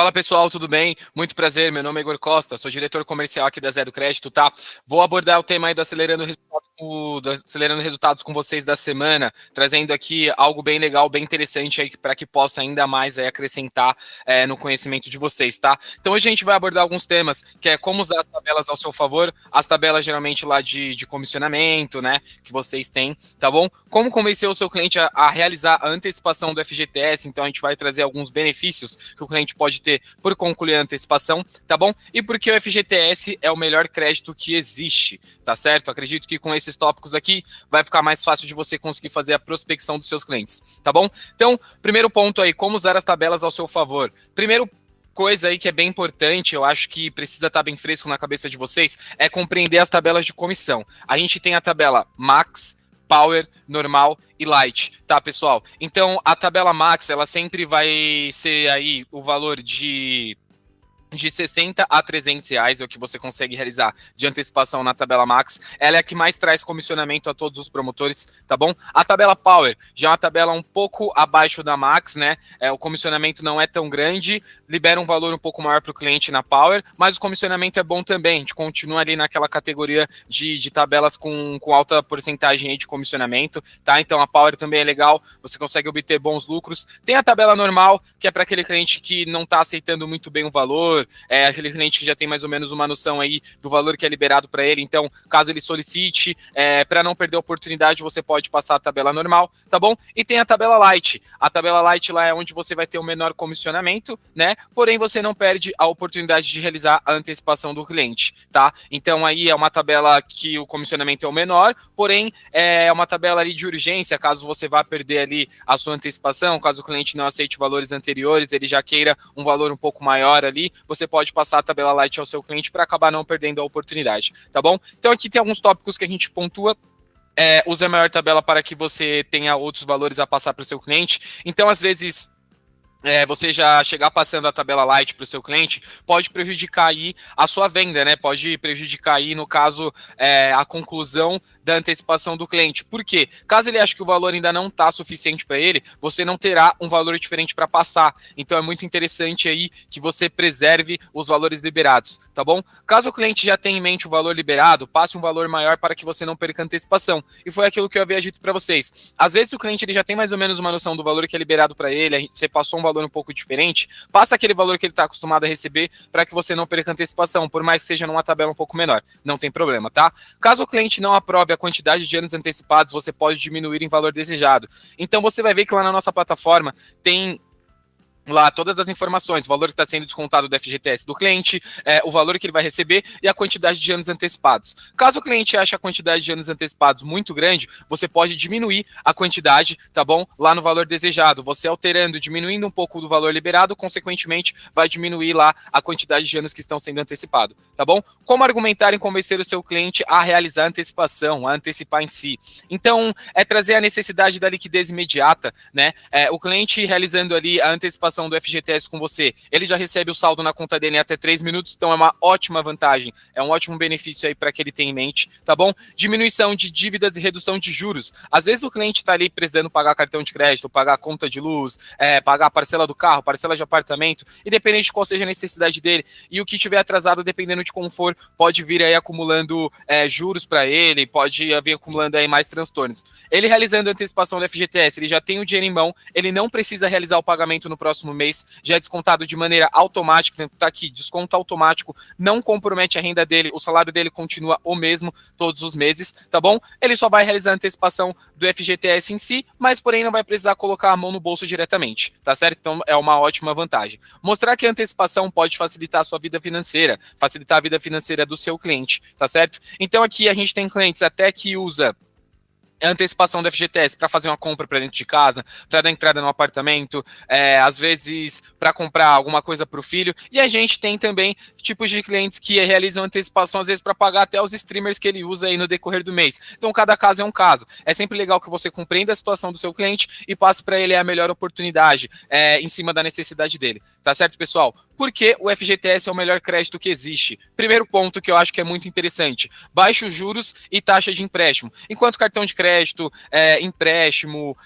Fala pessoal, tudo bem? Muito prazer, meu nome é Igor Costa, sou diretor comercial aqui da Zero Crédito, tá? Vou abordar o tema aí do Acelerando Resultados com vocês da semana, trazendo aqui algo bem legal, bem interessante aí para que possa ainda mais aí, acrescentar no conhecimento de vocês, tá? Então hoje a gente vai abordar alguns temas, que é como usar as tabelas ao seu favor, as tabelas geralmente lá de comissionamento, né, que vocês têm, tá bom? Como convencer o seu cliente a realizar a antecipação do FGTS, então a gente vai trazer alguns benefícios que o cliente pode ter por concluir a antecipação, tá bom? E porque o FGTS é o melhor crédito que existe, tá certo? Acredito que com esses tópicos aqui vai ficar mais fácil de você conseguir fazer a prospecção dos seus clientes, tá bom? Então, primeiro ponto aí, como usar as tabelas ao seu favor. Primeiro coisa aí que é bem importante, eu acho que precisa estar bem fresco na cabeça de vocês, é compreender as tabelas de comissão. A gente tem a tabela Max, Power, Normal e Light, tá, pessoal? Então, a tabela Max, ela sempre vai ser aí o valor de 60 a 300 reais é o que você consegue realizar de antecipação na tabela Max. Ela é a que mais traz comissionamento a todos os promotores, tá bom? A tabela Power já é uma tabela um pouco abaixo da Max, né? O comissionamento não é tão grande, libera um valor um pouco maior para o cliente na Power, mas o comissionamento é bom também. A gente continua ali naquela categoria de tabelas com alta porcentagem aí de comissionamento, tá? Então a Power também é legal, você consegue obter bons lucros. Tem a tabela normal, que é para aquele cliente que não está aceitando muito bem o valor, aquele cliente que já tem mais ou menos uma noção aí do valor que é liberado para ele, então caso ele solicite, para não perder a oportunidade, você pode passar a tabela normal, tá bom? E tem a tabela Light. A tabela Light lá é onde você vai ter o menor comissionamento, né? Porém, você não perde a oportunidade de realizar a antecipação do cliente, tá? Então aí é uma tabela que o comissionamento é o menor, porém é uma tabela ali de urgência, caso você vá perder ali a sua antecipação, caso o cliente não aceite valores anteriores, ele já queira um valor um pouco maior ali, você pode passar a tabela Light ao seu cliente para acabar não perdendo a oportunidade, tá bom? Então aqui tem alguns tópicos que a gente pontua. Use a maior tabela para que você tenha outros valores a passar para o seu cliente. Então, às vezes, você já chegar passando a tabela Light para o seu cliente, pode prejudicar aí a sua venda, né? Pode prejudicar aí, no caso, a conclusão da antecipação do cliente. Por quê? Caso ele ache que o valor ainda não está suficiente para ele, você não terá um valor diferente para passar. Então é muito interessante aí que você preserve os valores liberados, tá bom? Caso o cliente já tenha em mente o valor liberado, passe um valor maior para que você não perca a antecipação. E foi aquilo que eu havia dito para vocês. Às vezes o cliente ele já tem mais ou menos uma noção do valor que é liberado para ele, você passou um valor um pouco diferente, passa aquele valor que ele está acostumado a receber para que você não perca a antecipação, por mais que seja numa tabela um pouco menor. Não tem problema, tá? Caso o cliente não aprove a quantidade de anos antecipados, você pode diminuir em valor desejado. Então você vai ver que lá na nossa plataforma tem lá todas as informações, o valor que está sendo descontado do FGTS do cliente, o valor que ele vai receber e a quantidade de anos antecipados. Caso o cliente ache a quantidade de anos antecipados muito grande, você pode diminuir a quantidade, tá bom? Lá no valor desejado, você alterando, diminuindo um pouco do valor liberado, consequentemente vai diminuir lá a quantidade de anos que estão sendo antecipados, tá bom? Como argumentar e convencer o seu cliente a realizar a antecipação, a antecipar em si? Então, é trazer a necessidade da liquidez imediata, né? O cliente realizando ali a antecipação do FGTS com você, ele já recebe o saldo na conta dele em até 3 minutos, então é uma ótima vantagem, é um ótimo benefício aí para que ele tenha em mente, tá bom? Diminuição de dívidas e redução de juros. Às vezes o cliente está ali precisando pagar cartão de crédito, pagar a conta de luz, pagar a parcela do carro, parcela de apartamento, independente de qual seja a necessidade dele, e o que tiver atrasado, dependendo de como for, pode vir aí acumulando juros para ele, pode vir acumulando aí mais transtornos. Ele realizando a antecipação do FGTS, ele já tem o dinheiro em mão, ele não precisa realizar o pagamento no próximo mês, já é descontado de maneira automática, tá aqui, desconto automático, não compromete a renda dele, o salário dele continua o mesmo todos os meses, tá bom? Ele só vai realizar a antecipação do FGTS em si, mas porém não vai precisar colocar a mão no bolso diretamente, tá certo? Então é uma ótima vantagem. Mostrar que a antecipação pode facilitar a sua vida financeira, facilitar a vida financeira do seu cliente, tá certo? Então aqui a gente tem clientes até que usa a antecipação do FGTS para fazer uma compra para dentro de casa, para dar entrada no apartamento, às vezes para comprar alguma coisa para o filho. E a gente tem também tipos de clientes que realizam antecipação, às vezes para pagar até os streamers que ele usa aí no decorrer do mês. Então, cada caso é um caso. É sempre legal que você compreenda a situação do seu cliente e passe para ele a melhor oportunidade em cima da necessidade dele. Tá certo, pessoal? Porque o FGTS é o melhor crédito que existe. Primeiro ponto que eu acho que é muito interessante: baixos juros e taxa de empréstimo. Enquanto o cartão de crédito crédito, empréstimo,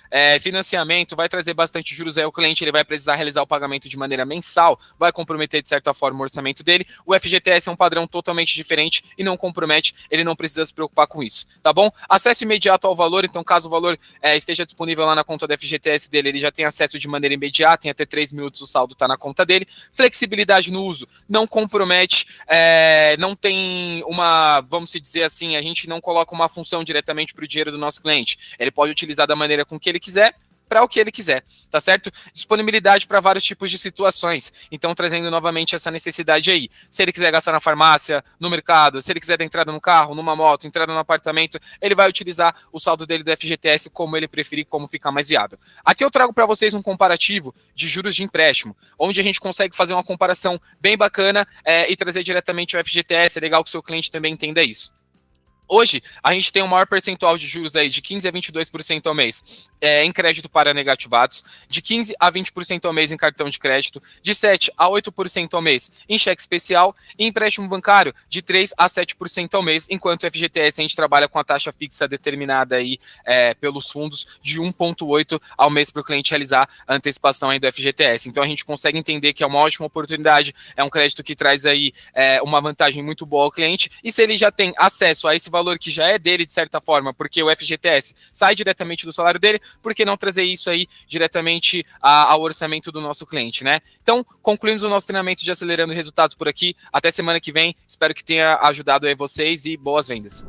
financiamento, vai trazer bastante juros aí, o cliente ele vai precisar realizar o pagamento de maneira mensal, vai comprometer de certa forma o orçamento dele. O FGTS é um padrão totalmente diferente e não compromete, ele não precisa se preocupar com isso, tá bom? Acesso imediato ao valor, então caso o valor esteja disponível lá na conta do FGTS dele, ele já tem acesso de maneira imediata, em até 3 minutos o saldo está na conta dele. Flexibilidade no uso, não compromete, não tem uma, vamos dizer assim, a gente não coloca uma função diretamente para o dinheiro do nosso cliente. Ele pode utilizar da maneira com que ele quiser, para o que ele quiser, tá certo? Disponibilidade para vários tipos de situações. Então, trazendo novamente essa necessidade aí. Se ele quiser gastar na farmácia, no mercado, se ele quiser dar entrada no carro, numa moto, entrada no apartamento, ele vai utilizar o saldo dele do FGTS como ele preferir, como ficar mais viável. Aqui eu trago para vocês um comparativo de juros de empréstimo, onde a gente consegue fazer uma comparação bem bacana e trazer diretamente o FGTS. É legal que o seu cliente também entenda isso. Hoje, a gente tem um maior percentual de juros aí de 15% a 22% ao mês em crédito para negativados, de 15% a 20% ao mês em cartão de crédito, de 7% a 8% ao mês em cheque especial e empréstimo bancário de 3% a 7% ao mês, enquanto o FGTS a gente trabalha com a taxa fixa determinada aí pelos fundos de 1,8% ao mês para o cliente realizar a antecipação aí do FGTS. Então a gente consegue entender que é uma ótima oportunidade, é um crédito que traz aí uma vantagem muito boa ao cliente, e se ele já tem acesso a esse valor que já é dele de certa forma, porque o FGTS sai diretamente do salário dele, por que não trazer isso aí diretamente ao orçamento do nosso cliente, né? Então, concluímos o nosso treinamento de acelerando resultados por aqui. Até semana que vem. Espero que tenha ajudado aí vocês e boas vendas.